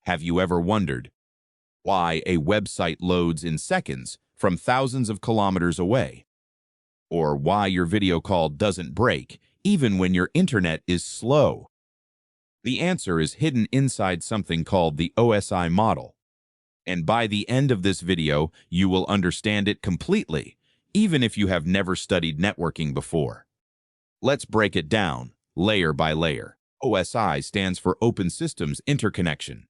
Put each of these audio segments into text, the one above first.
Have you ever wondered why a website loads in seconds from thousands of kilometers away? Or why your video call doesn't break even when your internet is slow? The answer is hidden inside something called the OSI model. And by the end of this video, you will understand it completely, even if you have never studied networking before. Let's break it down, layer by layer. OSI stands for Open Systems Interconnection.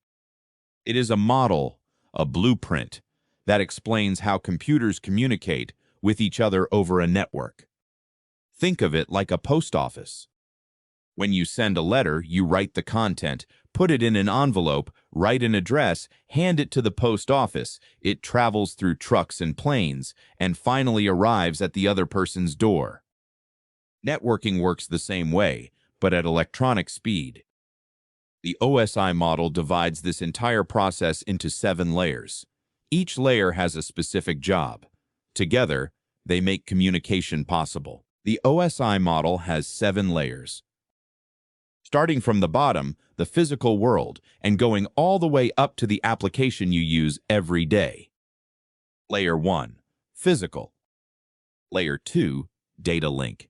It is a model, a blueprint, that explains how computers communicate with each other over a network. Think of it like a post office. When you send a letter, you write the content, put it in an envelope, write an address, hand it to the post office. It travels through trucks and planes, and finally arrives at the other person's door. Networking works the same way, but at electronic speed. The OSI model divides this entire process into 7 layers. Each layer has a specific job. Together, they make communication possible. The OSI model has 7 layers. Starting from the bottom, the physical world, and going all the way up to the application you use every day. Layer 1, physical. Layer 2, data link.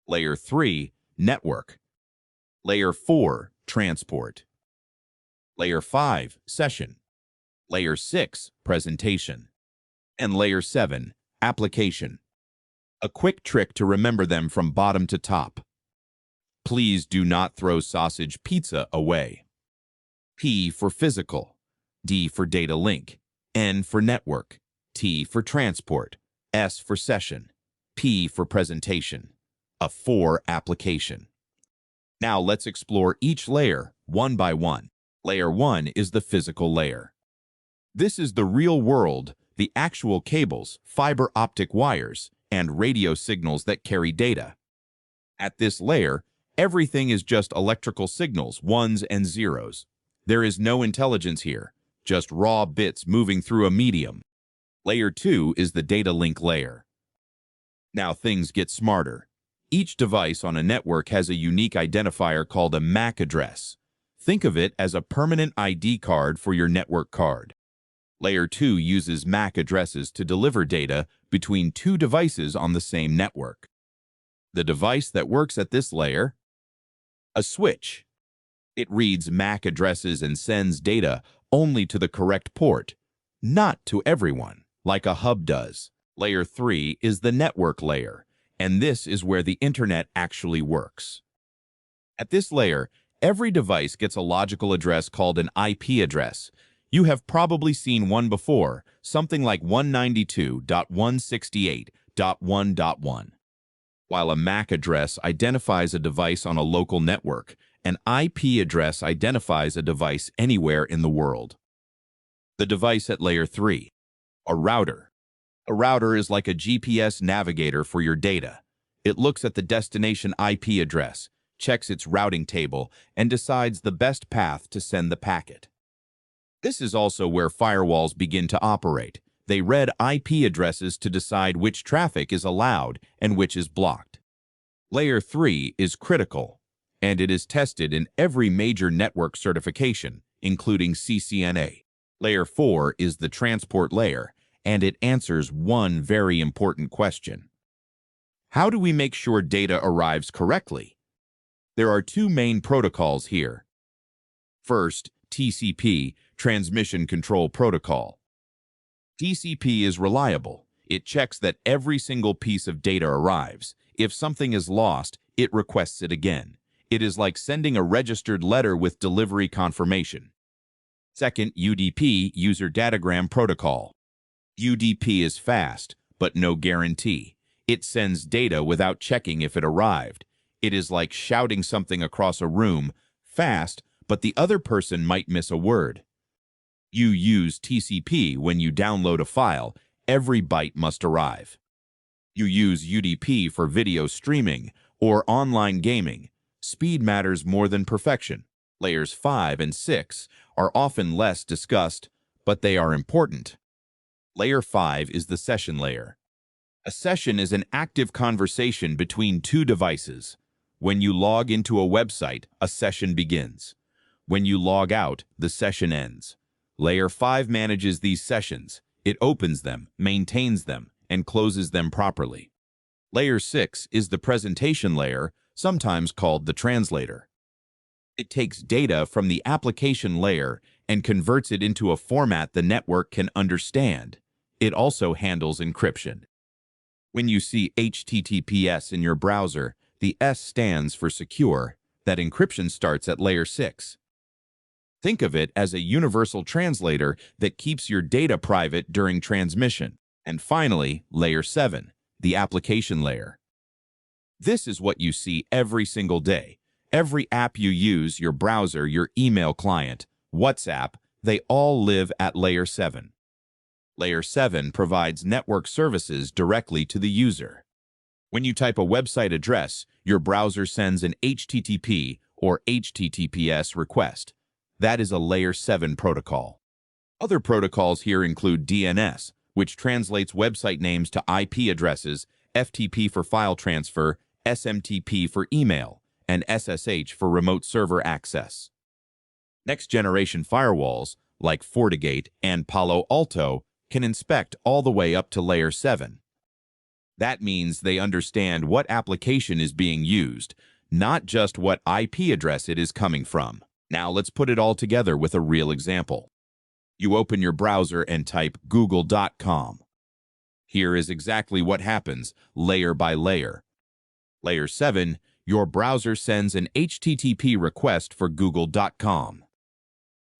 Layer 3, network. Layer 4, transport. Layer 5, session. Layer 6, presentation. And Layer 7, application. A quick trick to remember them from bottom to top. Please do not throw sausage pizza away. P for physical, D for data link, N for network, T for transport, S for session, P for presentation, a 4 application. Now let's explore each layer one by one. Layer 1 is the physical layer. This is the real world, the actual cables, fiber optic wires, and radio signals that carry data. At this layer, everything is just electrical signals, ones and zeros. There is no intelligence here, just raw bits moving through a medium. Layer 2 is the data link layer. Now things get smarter. Each device on a network has a unique identifier called a MAC address. Think of it as a permanent ID card for your network card. Layer 2 uses MAC addresses to deliver data between 2 devices on the same network. The device that works at this layer, a switch. It reads MAC addresses and sends data only to the correct port, not to everyone, like a hub does. Layer 3 is the network layer, and this is where the internet actually works. At this layer, every device gets a logical address called an IP address. You have probably seen one before, something like 192.168.1.1. While a MAC address identifies a device on a local network, an IP address identifies a device anywhere in the world. The device at Layer 3, a router. A router is like a GPS navigator for your data. It looks at the destination IP address, checks its routing table, and decides the best path to send the packet. This is also where firewalls begin to operate. They read IP addresses to decide which traffic is allowed and which is blocked. Layer 3 is critical, and it is tested in every major network certification, including CCNA. Layer 4 is the transport layer, and it answers one very important question. How do we make sure data arrives correctly? There are 2 main protocols here. First, TCP, Transmission Control Protocol. TCP is reliable. It checks that every single piece of data arrives. If something is lost, it requests it again. It is like sending a registered letter with delivery confirmation. Second, UDP, User Datagram Protocol. UDP is fast, but no guarantee. It sends data without checking if it arrived. It is like shouting something across a room, fast, but the other person might miss a word. You use TCP when you download a file. Every byte must arrive. You use UDP for video streaming or online gaming. Speed matters more than perfection. Layers 5 and 6 are often less discussed, but they are important. Layer 5 is the session layer. A session is an active conversation between 2 devices. When you log into a website, a session begins. When you log out, the session ends. Layer 5 manages these sessions. It opens them, maintains them, and closes them properly. Layer 6 is the presentation layer, sometimes called the translator. It takes data from the application layer and converts it into a format the network can understand. It also handles encryption. When you see HTTPS in your browser, the S stands for secure. That encryption starts at layer 6. Think of it as a universal translator that keeps your data private during transmission. And finally, layer 7, the application layer. This is what you see every single day. Every app you use, your browser, your email client, WhatsApp, they all live at layer 7. Layer 7 provides network services directly to the user. When you type a website address, your browser sends an HTTP or HTTPS request. That is a layer 7 protocol. Other protocols here include DNS, which translates website names to IP addresses, FTP for file transfer, SMTP for email, and SSH for remote server access. Next-generation firewalls, like FortiGate and Palo Alto, can inspect all the way up to layer 7. That means they understand what application is being used, not just what IP address it is coming from. Now let's put it all together with a real example. You open your browser and type google.com. Here is exactly what happens, layer by layer. Layer 7, your browser sends an HTTP request for google.com.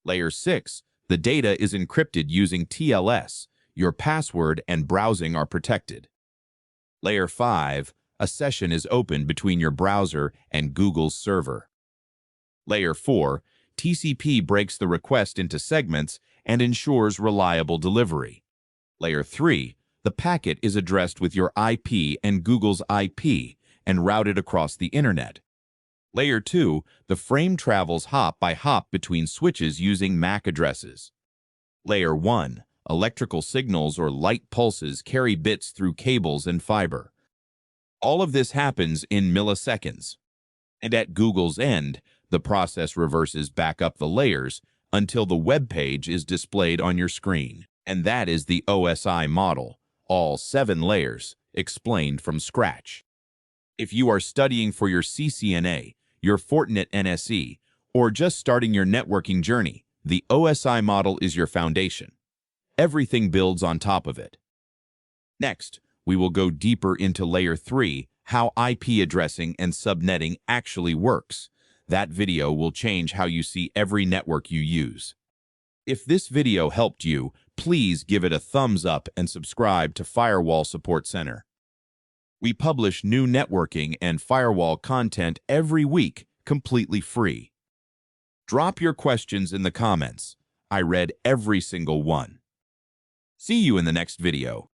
Layer 6, the data is encrypted using TLS. Your password and browsing are protected. Layer 5, a session is opened between your browser and Google's server. Layer 4, TCP breaks the request into segments and ensures reliable delivery. Layer 3, the packet is addressed with your IP and Google's IP and routed across the internet. Layer 2, the frame travels hop by hop between switches using MAC addresses. Layer 1, electrical signals or light pulses carry bits through cables and fiber. All of this happens in milliseconds. And at Google's end, the process reverses back up the layers until the web page is displayed on your screen. And that is the OSI model, all 7 layers, explained from scratch. If you are studying for your CCNA, your Fortinet NSE, or just starting your networking journey, the OSI model is your foundation. Everything builds on top of it. Next, we will go deeper into layer 3, how IP addressing and subnetting actually works. That video will change how you see every network you use. If this video helped you, please give it a thumbs up and subscribe to Firewall Support Center. We publish new networking and firewall content every week, completely free. Drop your questions in the comments. I read every single one. See you in the next video.